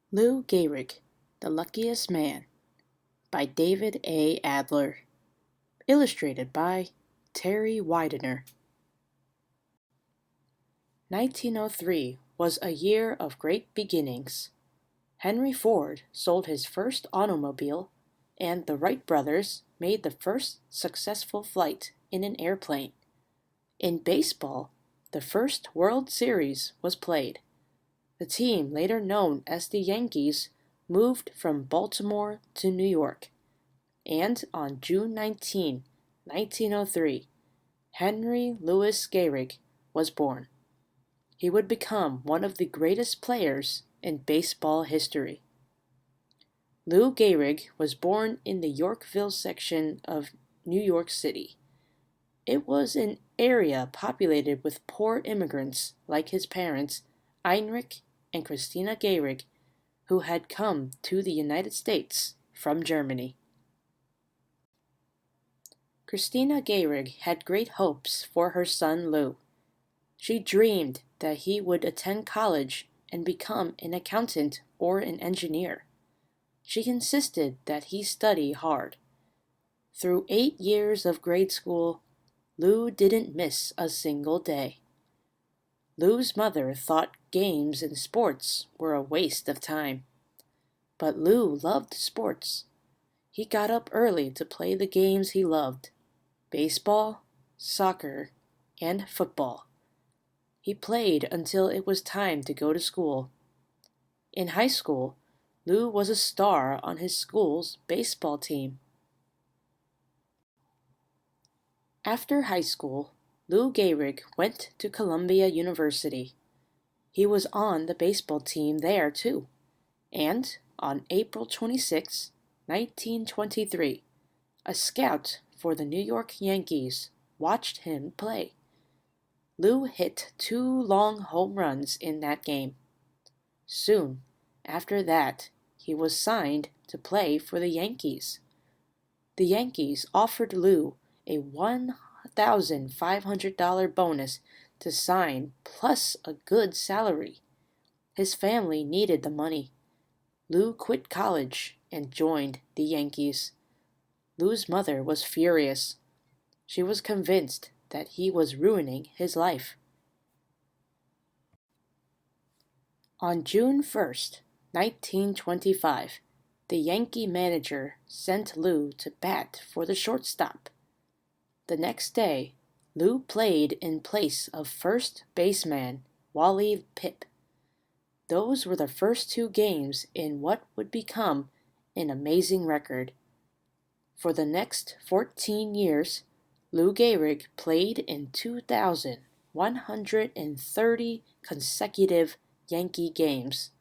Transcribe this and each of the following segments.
Lou Gehrig, The Luckiest Man by David A. Adler. Illustrated by Terry Widener. 1903 was a year of great beginnings. Henry Ford sold his first automobile, and the Wright brothers made the first successful flight in an airplane. In baseball, the first World Series was played. The team, later known as the Yankees, moved from Baltimore to New York. And on June 19, 1903, Henry Louis Gehrig was born. He would become one of the greatest players in baseball history. Lou Gehrig was born in the Yorkville section of New York City. It was an area populated with poor immigrants like his parents, Heinrich and Christina Gehrig, who had come to the United States from Germany. Christina Gehrig had great hopes for her son Lou. She dreamed that he would attend college and become an accountant or an engineer. She insisted that he study hard. Through 8 years of grade school, Lou didn't miss a single day. Lou's mother thought games and sports were a waste of time. But Lou loved sports. He got up early to play the games he loved: baseball, soccer, and football. He played until it was time to go to school. In high school, Lou was a star on his school's baseball team. After high school, Lou Gehrig went to Columbia University. He was on the baseball team there too, and on April 26, 1923, a scout for the New York Yankees watched him play. Lou hit 2 long home runs in that game. Soon after that, he was signed to play for the Yankees. The Yankees offered Lou a $1,500 bonus to sign, plus a good salary. His family needed the money. Lou quit college and joined the Yankees. Lou's mother was furious. She was convinced that he was ruining his life. On June 1st, 1925, the Yankee manager sent Lou to bat for the shortstop. The next day, Lou played in place of first baseman Wally Pipp. Those were the first 2 games in what would become an amazing record. For the next 14 years, Lou Gehrig played in 2,130 consecutive Yankee games.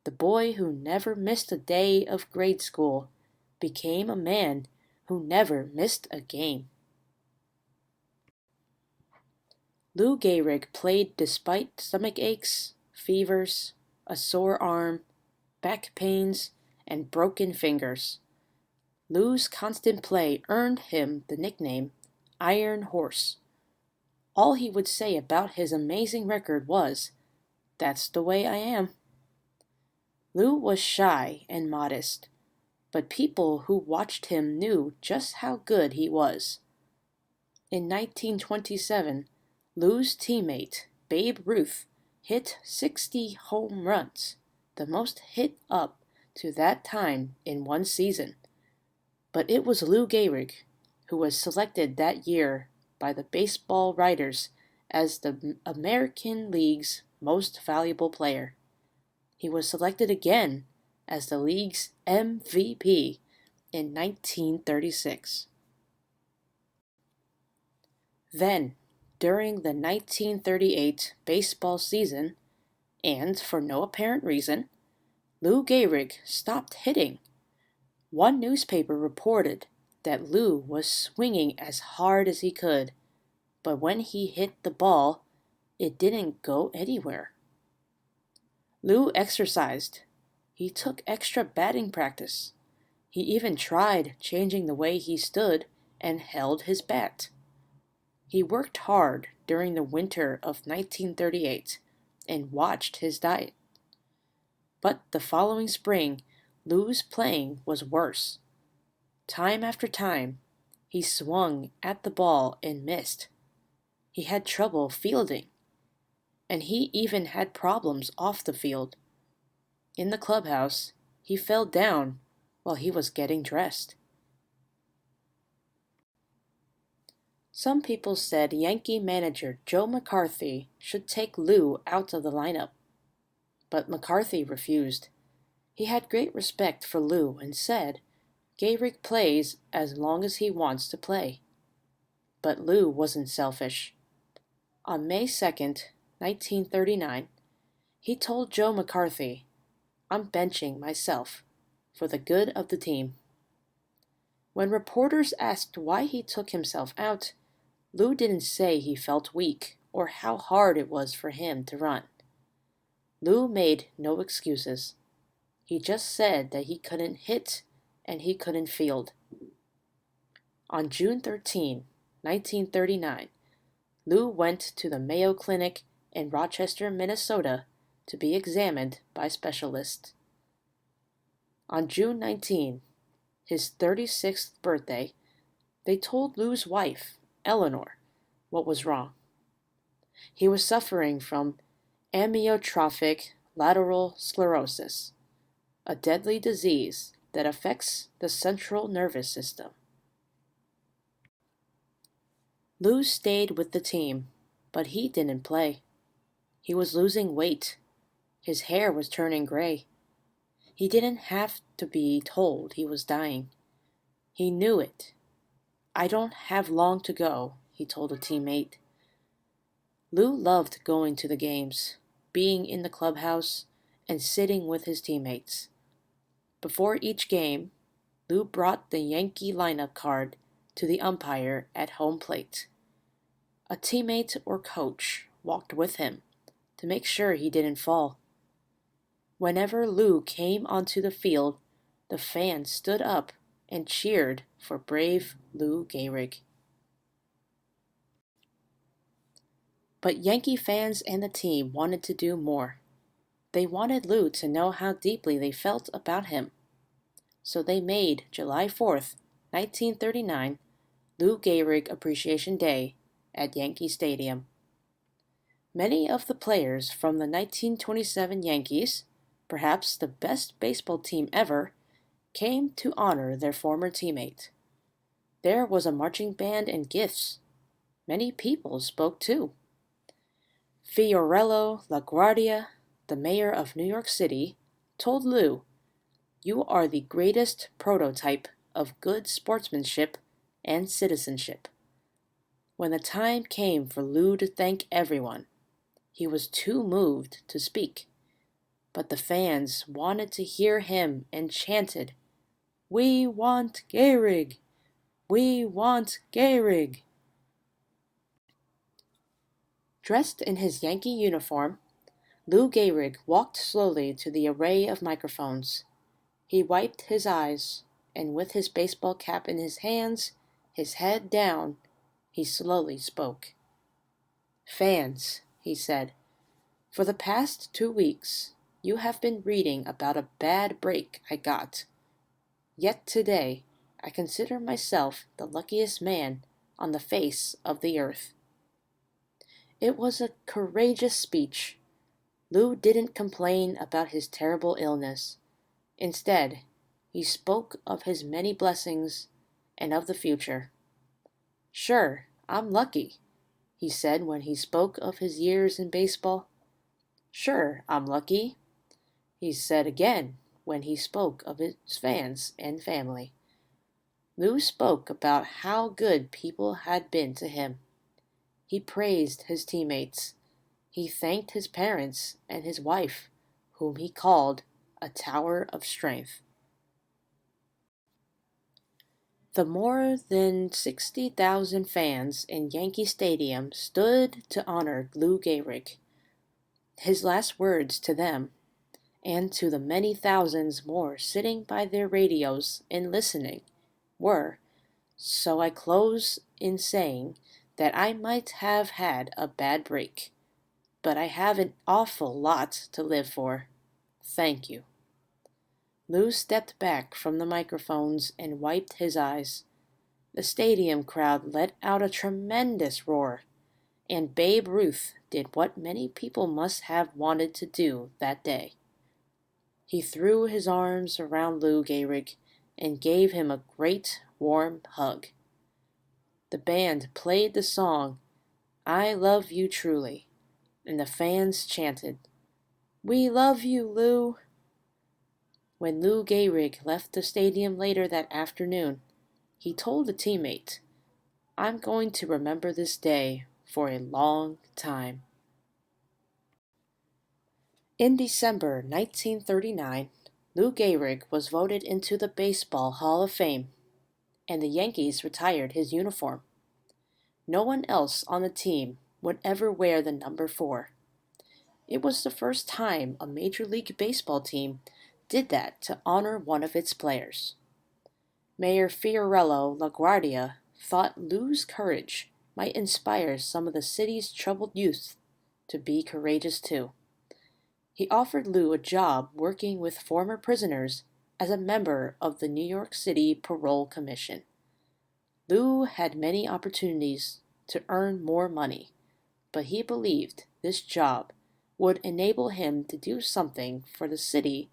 The boy who never missed a day of grade school became a man who never missed a game. Lou Gehrig played despite stomach aches, fevers, a sore arm, back pains, and broken fingers. Lou's constant play earned him the nickname Iron Horse. All he would say about his amazing record was, "That's the way I am." Lou was shy and modest, but people who watched him knew just how good he was. In 1927, Lou's teammate, Babe Ruth, hit 60 home runs, the most hit up to that time in one season. But it was Lou Gehrig who was selected that year by the baseball writers as the American League's most valuable player. He was selected again as the league's MVP in 1936. Then, during the 1938 baseball season, and for no apparent reason, Lou Gehrig stopped hitting. One newspaper reported that Lou was swinging as hard as he could, but when he hit the ball, it didn't go anywhere. Lou exercised. He took extra batting practice. He even tried changing the way he stood and held his bat. He worked hard during the winter of 1938 and watched his diet. But the following spring, Lou's playing was worse. Time after time, he swung at the ball and missed. He had trouble fielding, and he even had problems off the field. In the clubhouse, he fell down while he was getting dressed. Some people said Yankee manager Joe McCarthy should take Lou out of the lineup, but McCarthy refused. He had great respect for Lou and said, Gehrig plays as long as he wants to play. But Lou wasn't selfish. On May 2nd, 1939, he told Joe McCarthy, I'm benching myself for the good of the team. When reporters asked why he took himself out, Lou didn't say he felt weak or how hard it was for him to run. Lou made no excuses. He just said that he couldn't hit and he couldn't field. On June 13, 1939, Lou went to the Mayo Clinic in Rochester, Minnesota to be examined by specialists. On June 19, his 36th birthday, they told Lou's wife, Eleanor, what was wrong. He was suffering from amyotrophic lateral sclerosis, a deadly disease that affects the central nervous system. Lou stayed with the team, but he didn't play. He was losing weight. His hair was turning gray. He didn't have to be told he was dying. He knew it. I don't have long to go, he told a teammate. Lou loved going to the games, being in the clubhouse, and sitting with his teammates. Before each game, Lou brought the Yankee lineup card to the umpire at home plate. A teammate or coach walked with him to make sure he didn't fall. Whenever Lou came onto the field, the fans stood up and cheered for brave Lou Gehrig. But Yankee fans and the team wanted to do more. They wanted Lou to know how deeply they felt about him. So they made July 4th, 1939, Lou Gehrig Appreciation Day at Yankee Stadium. Many of the players from the 1927 Yankees, perhaps the best baseball team ever, came to honor their former teammate. There was a marching band and gifts. Many people spoke too. Fiorello LaGuardia, the mayor of New York City, told Lou, "You are the greatest prototype of good sportsmanship and citizenship." When the time came for Lou to thank everyone, he was too moved to speak. But the fans wanted to hear him and chanted, "We want Gehrig! We want Gehrig!" Dressed in his Yankee uniform, Lou Gehrig walked slowly to the array of microphones. He wiped his eyes, and with his baseball cap in his hands, his head down, he slowly spoke. "Fans," he said, "for the past 2 weeks, you have been reading about a bad break I got. Yet today, I consider myself the luckiest man on the face of the earth." It was a courageous speech. Lou didn't complain about his terrible illness. Instead, he spoke of his many blessings and of the future. "Sure, I'm lucky," he said when he spoke of his years in baseball. "Sure, I'm lucky," he said again when he spoke of his fans and family. Lou spoke about how good people had been to him. He praised his teammates. He thanked his parents and his wife, whom he called a tower of strength. The more than 60,000 fans in Yankee Stadium stood to honor Lou Gehrig. His last words to them, and to the many thousands more sitting by their radios and listening, were, "So I close in saying that I might have had a bad break, but I have an awful lot to live for." Thank you." Lou stepped back from the microphones and wiped his eyes. The stadium crowd let out a tremendous roar, and Babe Ruth did what many people must have wanted to do that day. He threw his arms around Lou Gehrig and gave him a great warm hug. The band played the song "I Love You Truly," and the fans chanted, "We love you, Lou." When Lou Gehrig left the stadium later that afternoon, he told a teammate, "I'm going to remember this day for a long time." In December 1939, Lou Gehrig was voted into the Baseball Hall of Fame, and the Yankees retired his uniform. No one else on the team would ever wear the number 4. It was the first time a Major League Baseball team did that to honor one of its players. Mayor Fiorello LaGuardia thought Lou's courage might inspire some of the city's troubled youth to be courageous too. He offered Lou a job working with former prisoners as a member of the New York City Parole Commission. Lou had many opportunities to earn more money, but he believed this job would enable him to do something for the city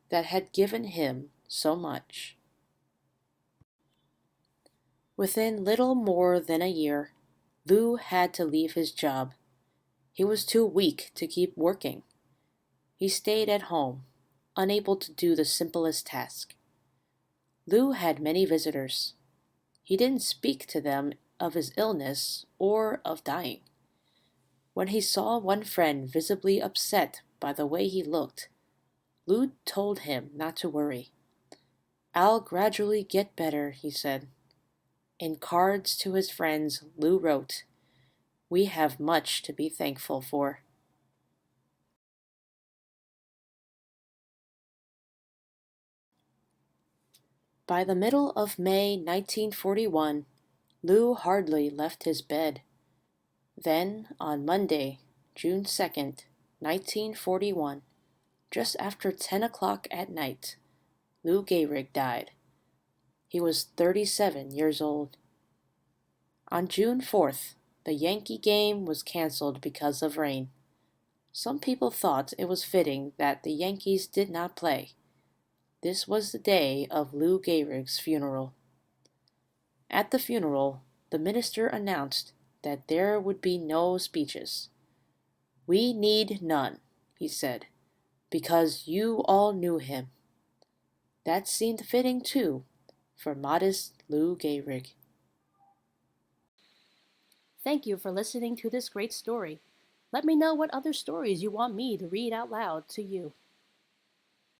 that had given him so much. Within little more than a year, Lou had to leave his job. He was too weak to keep working. He stayed at home, unable to do the simplest task. Lou had many visitors. He didn't speak to them of his illness or of dying. When he saw one friend visibly upset by the way he looked, Lou told him not to worry. "I'll gradually get better," he said. In cards to his friends, Lou wrote, "We have much to be thankful for." By the middle of May 1941, Lou hardly left his bed. Then, on Monday, June 2nd, 1941, just after 10 o'clock at night, Lou Gehrig died. He was 37 years old. On June 4th, the Yankee game was canceled because of rain. Some people thought it was fitting that the Yankees did not play. This was the day of Lou Gehrig's funeral. At the funeral, the minister announced that there would be no speeches. "We need none," he said, "because you all knew him." That seemed fitting, too, for modest Lou Gehrig. Thank you for listening to this great story. Let me know what other stories you want me to read out loud to you.